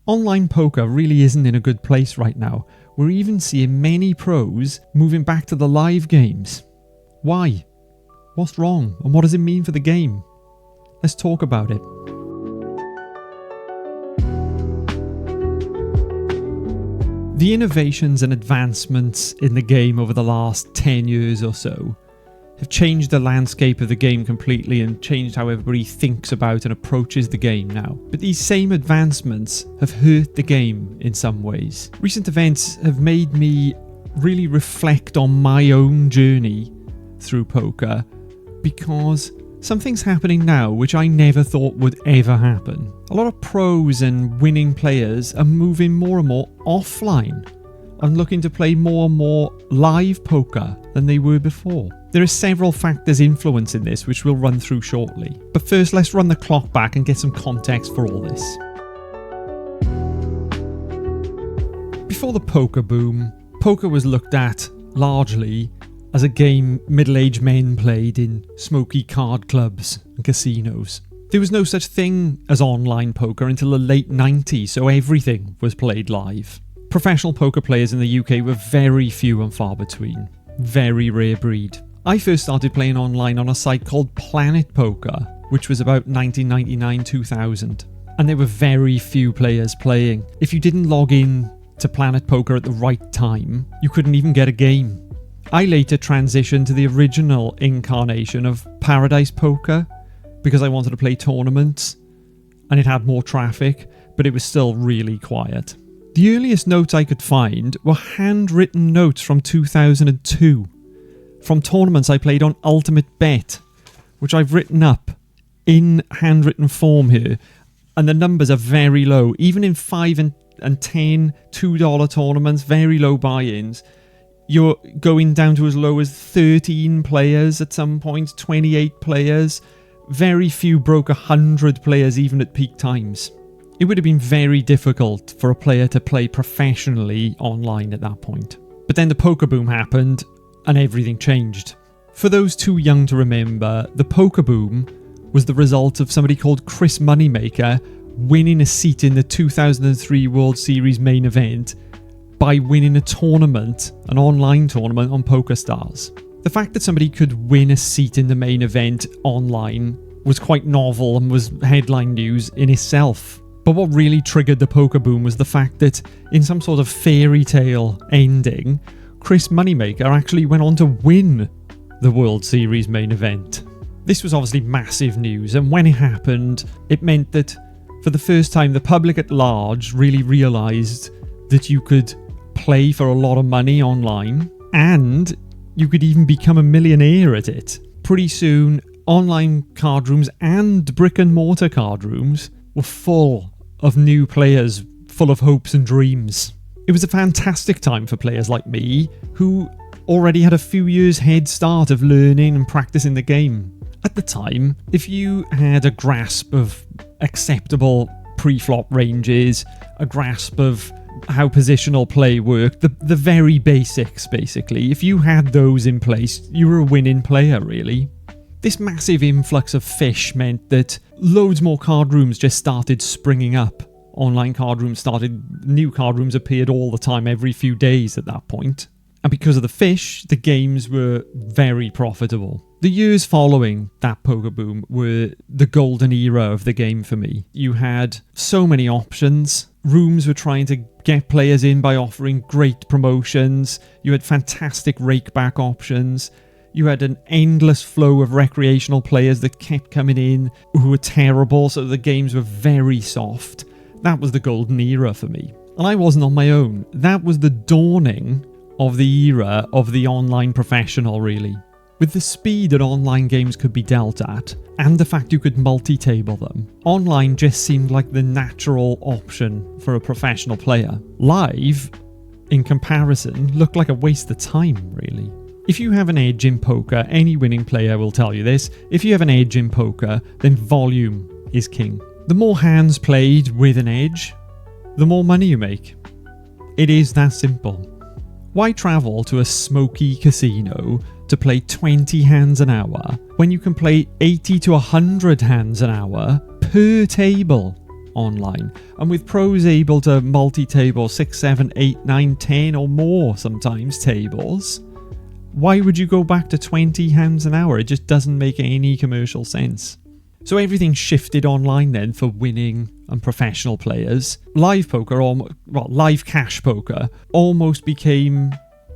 Online poker really isn't in a good place right now. We're even seeing many pros moving back to the live games. Why? What's wrong? And what does it mean for the game? Let's talk about it. The innovations and advancements in the game over the last 10 years or so have changed the landscape of the game completely and changed how everybody thinks about and approaches the game now. But these same advancements have hurt the game in some ways. Recent events have made me really reflect on my own journey through poker, because something's happening now which I never thought would ever happen. A lot of pros and winning players are moving more and more offline and looking to play more and more live poker than they were before. There are several factors influencing this which we'll run through shortly. But first, let's run the clock back and get some context for all this. Before the poker boom, poker was looked at largely as a game middle-aged men played in smoky card clubs and casinos. There was no such thing as online poker until the late 90s, so everything was played live. Professional poker players in the UK were very few and far between. Very rare breed. I first started playing online on a site called Planet Poker, which was about 1999-2000. And there were very few players playing. If you didn't log in to Planet Poker at the right time, you couldn't even get a game. I later transitioned to the original incarnation of Paradise Poker because I wanted to play tournaments and it had more traffic, but it was still really quiet. The earliest notes I could find were handwritten notes from 2002 from tournaments I played on Ultimate Bet, which I've written up in handwritten form here, and the numbers are very low. Even in 5 and 10 $2 tournaments, very low buy-ins, you're going down to as low as 13 players at some points, 28 players. Very few broke 100 players even at peak times. It would have been very difficult for a player to play professionally online at that point. But then the poker boom happened and everything changed. For those too young to remember, the poker boom was the result of somebody called Chris Moneymaker winning a seat in the 2003 World Series main event by winning a tournament, an online tournament on PokerStars. The fact that somebody could win a seat in the main event online was quite novel and was headline news in itself. But what really triggered the poker boom was the fact that in some sort of fairy tale ending, Chris Moneymaker actually went on to win the World Series main event. This was obviously massive news, and when it happened, it meant that for the first time the public at large really realised that you could play for a lot of money online and you could even become a millionaire at it. Pretty soon, online card rooms and brick and mortar card rooms were full of new players, full of hopes and dreams. It was a fantastic time for players like me, who already had a few years head start of learning and practicing the game. At the time, if you had a grasp of acceptable pre-flop ranges, a grasp of how positional play worked, the very basics basically, if you had those in place, you were a winning player really. This massive influx of fish meant that loads more card rooms just started springing up. Online card rooms started, new card rooms appeared all the time, every few days at that point. And because of the fish, the games were very profitable. The years following that poker boom were the golden era of the game for me. You had so many options. Rooms were trying to get players in by offering great promotions. You had fantastic rakeback options. You had an endless flow of recreational players that kept coming in who were terrible, so the games were very soft. That was the golden era for me. And I wasn't on my own. That was the dawning of the era of the online professional, really. With the speed that online games could be dealt at, and the fact you could multi-table them, online just seemed like the natural option for a professional player. Live, in comparison, looked like a waste of time, really. If you have an edge in poker, any winning player will tell you this, if you have an edge in poker, then volume is king. The more hands played with an edge, the more money you make. It is that simple. Why travel to a smoky casino to play 20 hands an hour when you can play 80 to 100 hands an hour per table online. And with pros able to multi-table 6, 7, 8, 9, 10 or more sometimes tables, why would you go back to 20 hands an hour? It just doesn't make any commercial sense. So everything shifted online then for winning and professional players. Live poker, live cash poker, almost became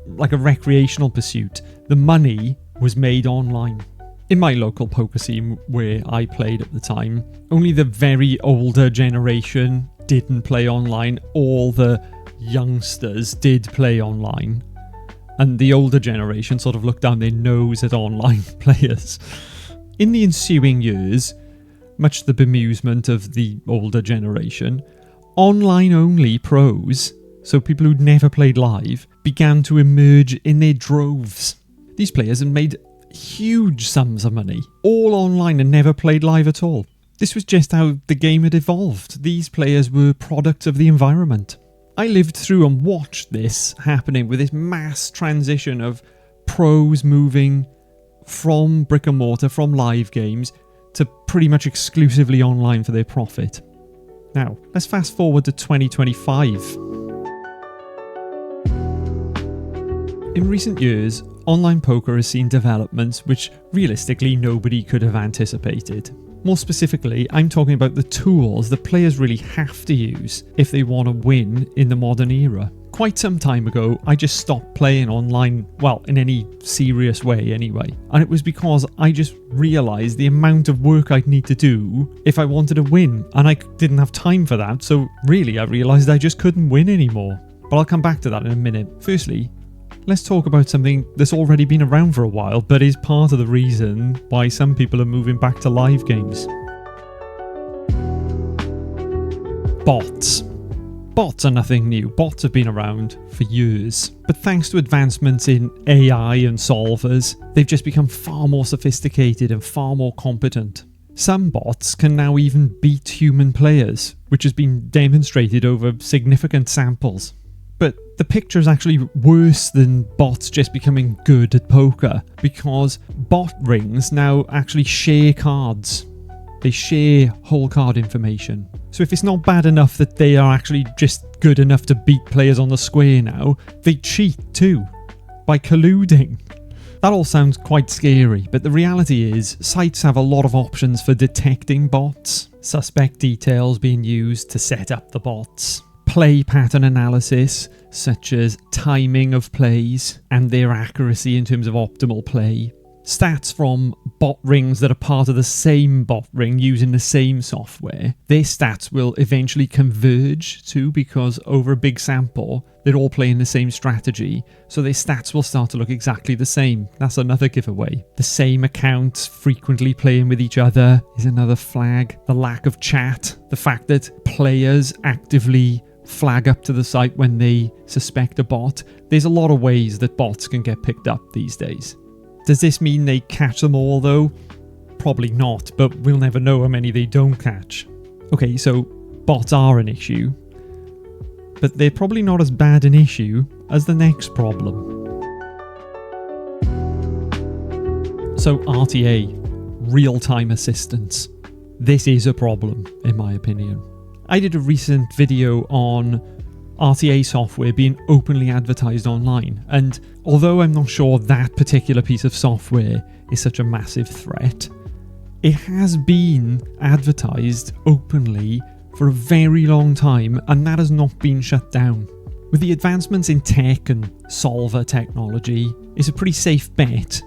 like a recreational pursuit. The money was made online. In my local poker scene where I played at the time, only the very older generation didn't play online. All the youngsters did play online. And the older generation sort of looked down their nose at online players. In the ensuing years, much to the bemusement of the older generation, online-only pros, so people who'd never played live, began to emerge in their droves. These players had made huge sums of money, all online and never played live at all. This was just how the game had evolved. These players were products of the environment. I lived through and watched this happening with this mass transition of pros moving from brick and mortar, from live games, to pretty much exclusively online for their profit. Now, let's fast forward to 2025. In recent years, online poker has seen developments which realistically nobody could have anticipated. More specifically, I'm talking about the tools that players really have to use if they want to win in the modern era. Quite some time ago, I just stopped playing online, well, in any serious way anyway. And it was because I just realised the amount of work I'd need to do if I wanted to win. And I didn't have time for that, so really I realised I just couldn't win anymore. But I'll come back to that in a minute. Firstly, let's talk about something that's already been around for a while, but is part of the reason why some people are moving back to live games. Bots. Bots are nothing new. Bots have been around for years. But thanks to advancements in AI and solvers, they've just become far more sophisticated and far more competent. Some bots can now even beat human players, which has been demonstrated over significant samples. But the picture is actually worse than bots just becoming good at poker, because bot rings now actually share cards. They share whole card information. So if it's not bad enough that they are actually just good enough to beat players on the square now, they cheat too, by colluding. That all sounds quite scary, but the reality is sites have a lot of options for detecting bots, suspect details being used to set up the bots, play pattern analysis, such as timing of plays and their accuracy in terms of optimal play, stats from bot rings that are part of the same bot ring using the same software. Their stats will eventually converge too, because over a big sample, they're all playing the same strategy, so their stats will start to look exactly the same. That's another giveaway. The same accounts frequently playing with each other is another flag. The lack of chat, the fact that players actively flag up to the site when they suspect a bot. There's a lot of ways that bots can get picked up these days. Does this mean they catch them all though? Probably not, but we'll never know how many they don't catch. Okay, so bots are an issue, but they're probably not as bad an issue as the next problem. So RTA, real-time assistance. This is a problem, in my opinion. I did a recent video on RTA software being openly advertised online, and although I'm not sure that particular piece of software is such a massive threat, it has been advertised openly for a very long time, and that has not been shut down. With the advancements in tech and solver technology, it's a pretty safe bet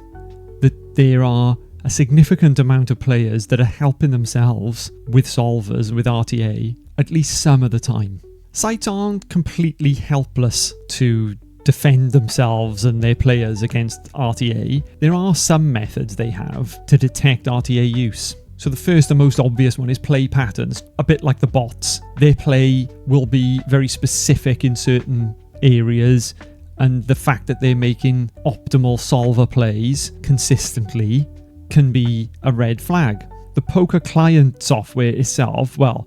that there are a significant amount of players that are helping themselves with solvers, with RTA, at least some of the time. Sites aren't completely helpless to defend themselves and their players against RTA. There are some methods they have to detect RTA use. So the first and most obvious one is play patterns, a bit like the bots. Their play will be very specific in certain areas, and the fact that they're making optimal solver plays consistently can be a red flag. The poker client software itself, well,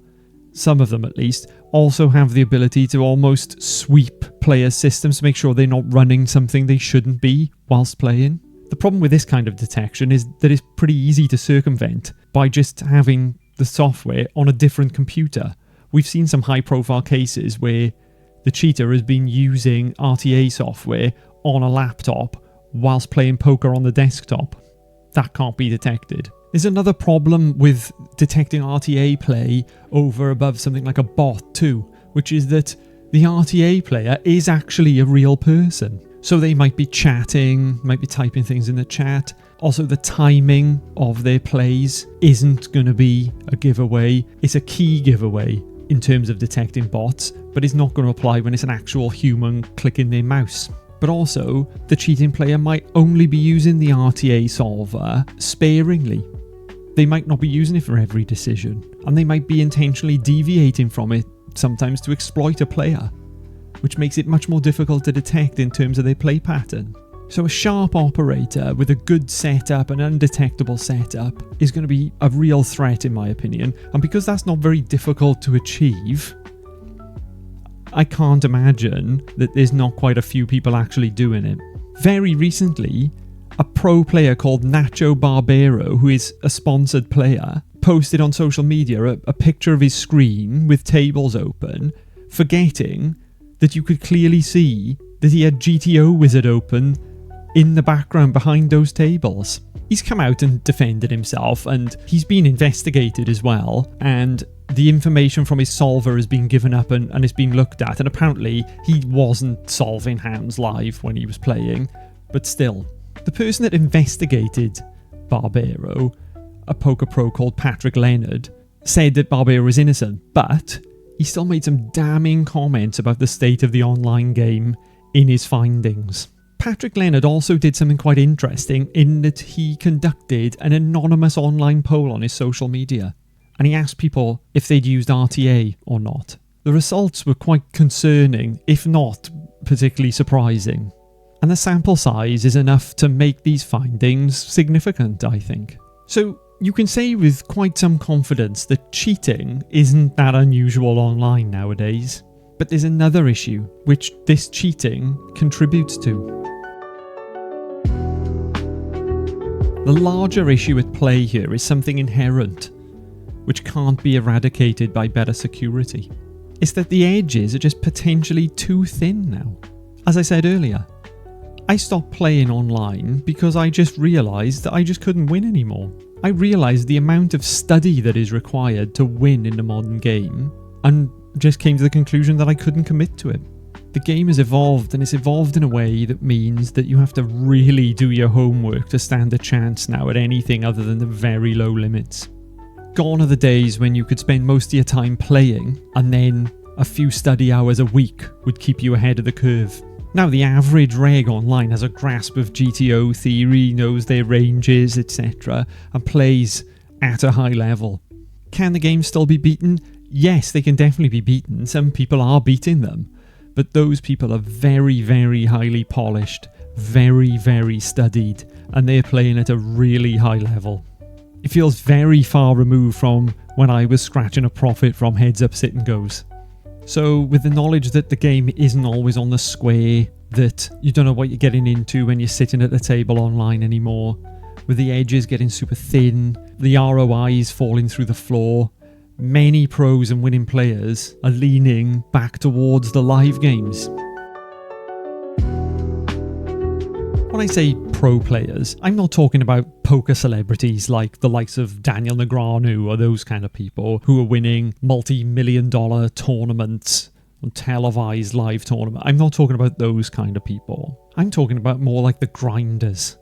some of them at least, also have the ability to almost sweep player systems to make sure they're not running something they shouldn't be whilst playing. The problem with this kind of detection is that it's pretty easy to circumvent by just having the software on a different computer, We've seen some high-profile cases where the cheater has been using RTA software on a laptop whilst playing poker on the desktop. That can't be detected. There's another problem with detecting RTA play over above something like a bot too, which is that the RTA player is actually a real person. So they might be chatting, might be typing things in the chat. Also, the timing of their plays isn't going to be a giveaway. It's a key giveaway in terms of detecting bots, but it's not going to apply when it's an actual human clicking their mouse. But also, the cheating player might only be using the RTA solver sparingly. They might not be using it for every decision, and they might be intentionally deviating from it sometimes to exploit a player, which makes it much more difficult to detect in terms of their play pattern. So a sharp operator with a good setup, an undetectable setup, is going to be a real threat in my opinion, and because that's not very difficult to achieve, I can't imagine that there's not quite a few people actually doing it. Very recently, a pro player called Nacho Barbero, who is a sponsored player, posted on social media a picture of his screen with tables open, forgetting that you could clearly see that he had GTO Wizard open in the background behind those tables. He's come out and defended himself, and he's been investigated as well, and the information from his solver has been given up and it's been looked at, and apparently he wasn't solving hands live when he was playing, but still. The person that investigated Barbero, a poker pro called Patrick Leonard, said that Barbero was innocent, but he still made some damning comments about the state of the online game in his findings. Patrick Leonard also did something quite interesting in that he conducted an anonymous online poll on his social media, and he asked people if they'd used RTA or not. The results were quite concerning, if not particularly surprising, and the sample size is enough to make these findings significant, I think. So you can say with quite some confidence that cheating isn't that unusual online nowadays, but there's another issue which this cheating contributes to. The larger issue at play here is something inherent, which can't be eradicated by better security. It's that the edges are just potentially too thin now. As I said earlier, I stopped playing online because I just realised that I just couldn't win anymore. I realised the amount of study that is required to win in the modern game, and just came to the conclusion that I couldn't commit to it. The game has evolved, and it's evolved in a way that means that you have to really do your homework to stand a chance now at anything other than the very low limits. Gone are the days when you could spend most of your time playing, and then a few study hours a week would keep you ahead of the curve. Now the average reg online has a grasp of GTO theory, knows their ranges, etc., and plays at a high level. Can the game still be beaten? Yes, they can definitely be beaten. Some people are beating them. But those people are very, very highly polished, very, very studied, and they're playing at a really high level. It feels very far removed from when I was scratching a profit from heads up sit and goes. So with the knowledge that the game isn't always on the square, that you don't know what you're getting into when you're sitting at the table online anymore, with the edges getting super thin, the ROIs falling through the floor, many pros and winning players are leaning back towards the live games. When I say pro players, I'm not talking about poker celebrities like the likes of Daniel Negreanu or those kind of people who are winning multi-million-dollar tournaments on televised live tournament. I'm not talking about those kind of people. I'm talking about more like the grinders.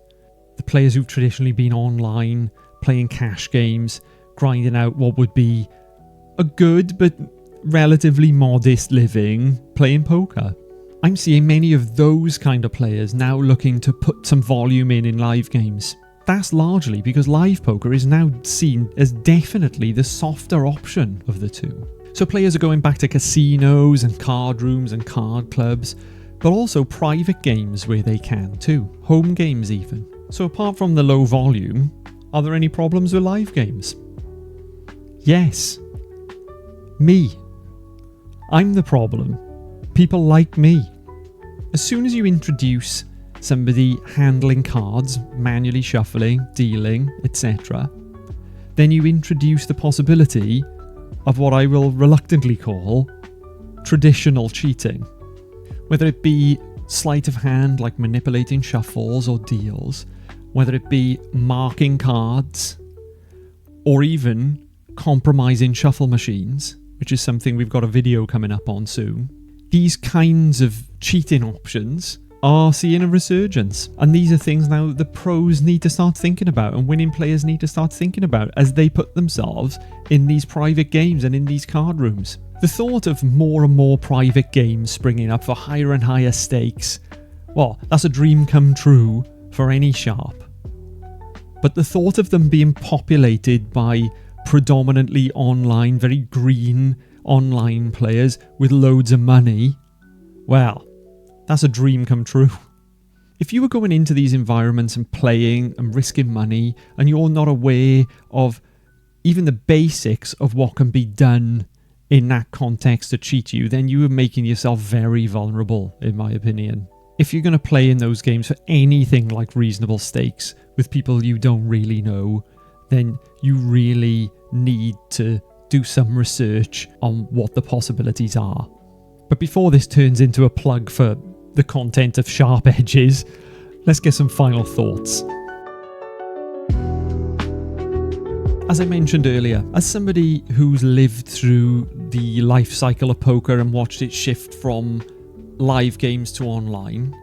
The players who've traditionally been online, playing cash games, grinding out what would be a good but relatively modest living playing poker. I'm seeing many of those kind of players now looking to put some volume in live games. That's largely because live poker is now seen as definitely the softer option of the two. So players are going back to casinos and card rooms and card clubs, but also private games where they can too, home games even. So apart from the low volume, are there any problems with live games? Yes. Me. I'm the problem. People like me. As soon as you introduce somebody handling cards, manually shuffling, dealing, etc., then you introduce the possibility of what I will reluctantly call traditional cheating. Whether it be sleight of hand like manipulating shuffles or deals, whether it be marking cards, or even compromising shuffle machines, which is something we've got a video coming up on soon. These kinds of cheating options are seeing a resurgence, and these are things now the pros need to start thinking about and winning players need to start thinking about as they put themselves in these private games and in these card rooms. The thought of more and more private games springing up for higher and higher stakes, well, that's a dream come true for any sharp. But the thought of them being populated by predominantly online, very green online players with loads of money, well, that's a dream come true. If you were going into these environments and playing and risking money and you're not aware of even the basics of what can be done in that context to cheat you, then you are making yourself very vulnerable, in my opinion. If you're going to play in those games for anything like reasonable stakes with people you don't really know, then you really need to do some research on what the possibilities are. But before this turns into a plug for the content of Sharp Edges, let's get some final thoughts. As I mentioned earlier, as somebody who's lived through the life cycle of poker and watched it shift from live games to online,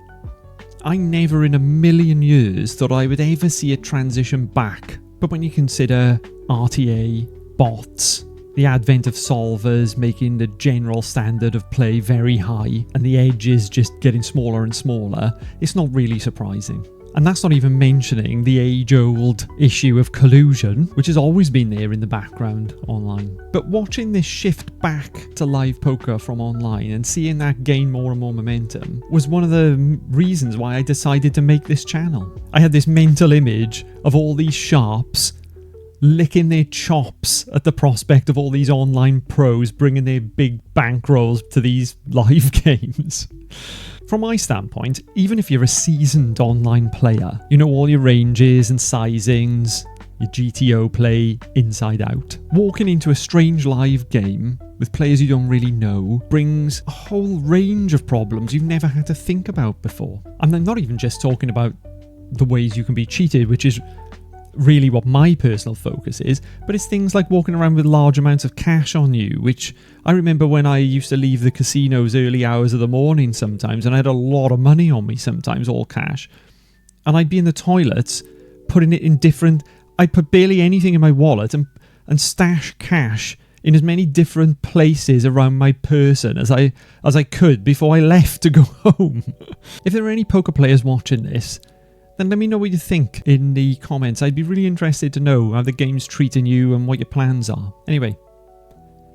I never in a million years thought I would ever see a transition back. But when you consider RTA, bots, the advent of solvers making the general standard of play very high and the edges just getting smaller and smaller, it's not really surprising. And that's not even mentioning the age-old issue of collusion, which has always been there in the background online. But watching this shift back to live poker from online and seeing that gain more and more momentum was one of the reasons why I decided to make this channel. I had this mental image of all these sharps licking their chops at the prospect of all these online pros bringing their big bankrolls to these live games. From my standpoint, even if you're a seasoned online player, you know all your ranges and sizings, your GTO play inside out, walking into a strange live game with players you don't really know brings a whole range of problems you've never had to think about before. And I'm not even just talking about the ways you can be cheated, which is really what my personal focus is, but it's things like walking around with large amounts of cash on you, which I remember when I used to leave the casinos early hours of the morning sometimes, and I had a lot of money on me sometimes, all cash, and I'd be in the toilets putting it in different, I'd put barely anything in my wallet and stash cash in as many different places around my person as I could before I left to go home. If there are any poker players watching this, then let me know what you think in the comments. I'd be really interested to know how the game's treating you and what your plans are. Anyway,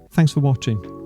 thanks for watching.